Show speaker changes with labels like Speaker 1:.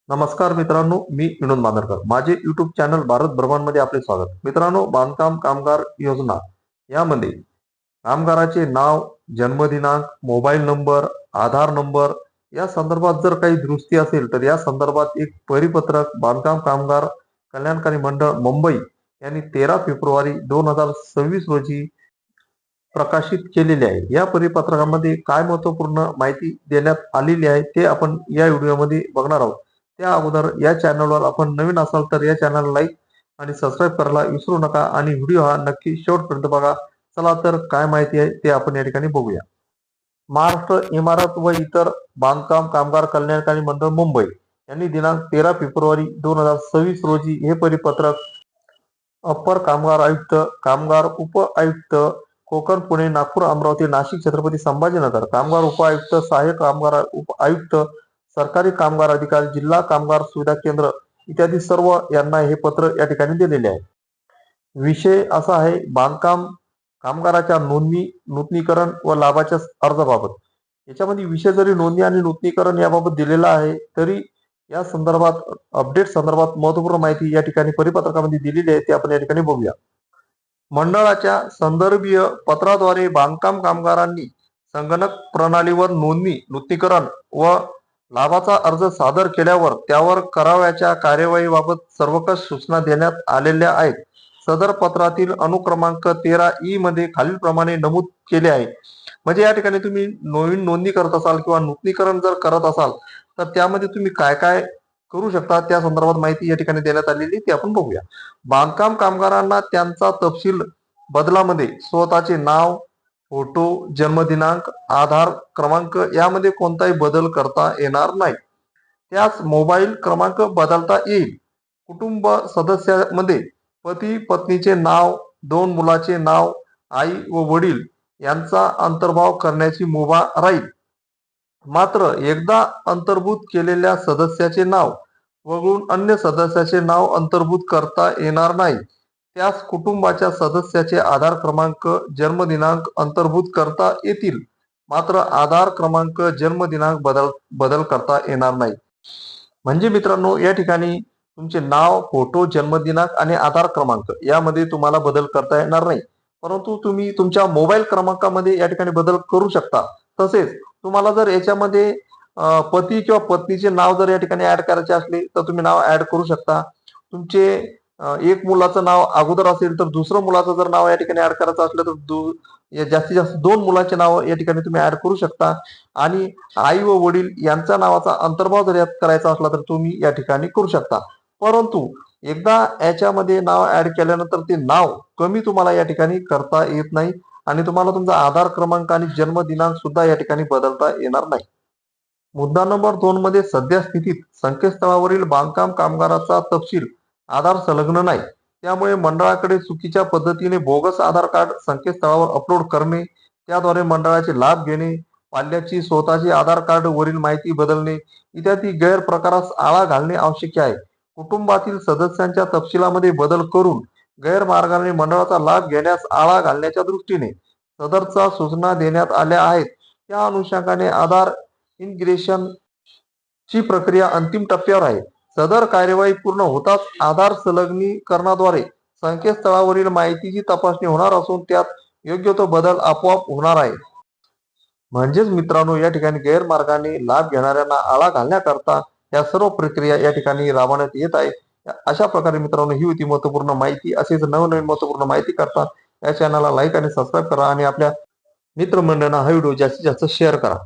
Speaker 1: नमस्कार मित्रांनो, मी विनोद बांदरकर. माझे YouTube चॅनल भारत भ्रमणमध्ये आपले स्वागत. मित्रांनो, बांधकाम कामगार योजना यामध्ये कामगाराचे नाव, जन्मदिनांक, मोबाईल नंबर, आधार नंबर या संदर्भात जर काही दुरुस्ती असेल तर या संदर्भात एक परिपत्रक बांधकाम कामगार कल्याणकारी मंडळ मुंबई यांनी 13 फेब्रुवारी 2026 रोजी प्रकाशित केलेले आहे. या परिपत्रकामध्ये काय महत्त्वपूर्ण माहिती देण्यात आलेली आहे ते आपण या व्हिडिओमध्ये बघणार आहोत. त्या अगोदर या चॅनलवर आपण नवीन असाल तर या चॅनलला लाईक आणि सबस्क्राईब करायला विसरू नका आणि व्हिडिओ हा नक्की शेवटपर्यंत बघा. चला तर काय माहिती आहे ते आपण या ठिकाणी बघूया. महाराष्ट्र इमारत व इतर बांधकाम कामगार कल्याणकारी मंडळ मुंबई यांनी दिनांक 13 फेब्रुवारी 2026 रोजी हे परिपत्रक अप्पर कामगार आयुक्त, कामगार उप आयुक्त, कोकण, पुणे, नागपूर, अमरावती, नाशिक, छत्रपती संभाजीनगर, कामगार उप आयुक्त, सहाय्यक कामगार उप आयुक्त, सरकारी कामगार अधिकारी, जिल्हा कामगार सुविधा केंद्र इत्यादी सर्व यांना हे पत्र या ठिकाणी दिलेले आहे. विषय असा आहे बांधकाम कामगाराच्या नोंदणी, नूतनीकरण व लाभाच्या अर्जाबाबत. याच्यामध्ये विषय जरी नोंदणी आणि नूतनीकरण याबाबत दिलेला आहे तरी या संदर्भात अपडेट संदर्भात महत्वपूर्ण माहिती या ठिकाणी परिपत्रकामध्ये दिलेली आहे, ते आपण या ठिकाणी बघूया. मंडळाच्या संदर्भीय पत्राद्वारे बांधकाम कामगारांनी संगणक प्रणालीवर नोंदणी, नूतनीकरण व लाभाचा अर्ज सादर केल्यावर त्यावर करावयाच्या कार्यवाहीबाबत सर्वकष सूचना देण्यात आलेल्या आहेत. सदर पत्रातील अनुक्रमांक 13 मध्ये खालीलप्रमाणे नमूद केले आहे. म्हणजे या ठिकाणी तुम्ही नवीन नोंदणी करत असाल किंवा नूतनीकरण जर करत असाल तर त्यामध्ये तुम्ही काय काय करू शकता त्या संदर्भात माहिती या ठिकाणी देण्यात आलेली ती आपण बघूया. बांधकाम कामगारांना त्यांचा तपशील बदलामध्ये स्वतःचे नाव, फोटो, जन्मदिनांक, आधार क्रमांक यामध्ये कोणताही बदल करता येणार नाही. त्याच मोबाईल क्रमांक बदलता येईल. कुटुंब सदस्यामध्ये पती पत्नीचे नाव, 2 मुलाचे नाव, आई व वडील यांचा अंतर्भाव करण्याची मुभा राहील. मात्र एकदा अंतर्भूत केलेल्या सदस्याचे नाव वगळून अन्य सदस्याचे नाव अंतर्भूत करता येणार नाही. त्यास कुटुंबाच्या सदस्याचे आधार क्रमांक, जन्मदिनांक अंतर्भूत करता येतील. मात्र आधार क्रमांक, जन्मदिनांक बदल करता येणार नाही. म्हणजे मित्रांनो, या ठिकाणी तुमचे नाव, फोटो, जन्मदिनांक आणि आधार क्रमांक यामध्ये तुम्हाला बदल करता येणार नाही. परंतु तुम्ही तुमच्या मोबाईल क्रमांकामध्ये या ठिकाणी बदल करू शकता. तसेच तुम्हाला जर याच्यामध्ये पती किंवा पत्नीचे नाव जर या ठिकाणी ऍड करायचे असले तर तुम्ही नाव ऍड करू शकता. तुमचे एक मुलाचं नाव अगोदर असेल तर दुसरं मुलाचं जर नाव या ठिकाणी ऍड करायचं असलं तर जास्तीत जास्त 2 मुलांचे नाव या ठिकाणी तुम्ही ऍड करू शकता. आणि आई व वडील यांच्या नावाचा अंतर्भाव जर यात करायचा असला तर तुम्ही या ठिकाणी करू शकता. परंतु एकदा याच्यामध्ये नाव ऍड केल्यानंतर ते नाव कमी तुम्हाला या ठिकाणी करता येत नाही आणि तुम्हाला तुमचा आधार क्रमांक आणि जन्म दिनांक सुद्धा या ठिकाणी बदलता येणार नाही. मुद्दा नंबर 2 मध्ये सध्या स्थितीत संकेतस्थळावरील बांधकाम कामगाराचा तपशील आधार संलग्न नाही. त्यामुळे मंडळाकडे चुकीच्या पद्धतीने बोगस आधार कार्ड संकेतस्थळावर अपलोड करणे, त्याद्वारे मंडळाचे लाभ घेणे, पाल्याची स्वतःची आधार कार्ड वरील माहिती बदलणे इत्यादी गैरप्रकारास आळा घालणे आवश्यक आहे. कुटुंबातील सदस्यांच्या तपशिलामध्ये बदल करून गैरमार्गाने मंडळाचा लाभ घेण्यास आळा घालण्याच्या दृष्टीने सदरचा सूचना देण्यात आल्या आहेत. त्या अनुषंगाने आधार इंटिग्रेशन ची प्रक्रिया अंतिम टप्प्यावर आहे. सदर कार्यवाही पूर्ण होताच आधार संलग्नीकरणाद्वारे संकेतस्थळावरील माहितीची तपासणी होणार असून त्यात योग्य तो बदल आपोआप होणार आहे. म्हणजेच मित्रांनो, या ठिकाणी गैरमार्गाने लाभ घेणाऱ्यांना आळा घालण्याकरता या सर्व प्रक्रिया या ठिकाणी राबवण्यात येत आहे. अशा प्रकारे मित्रांनो, ही होती महत्वपूर्ण माहिती. असेच नवनवीन महत्वपूर्ण माहिती करता या चॅनलला लाईक आणि सबस्क्राईब करा आणि आपल्या मित्रमंडळांना हा व्हिडिओ जास्तीत जास्त शेअर करा.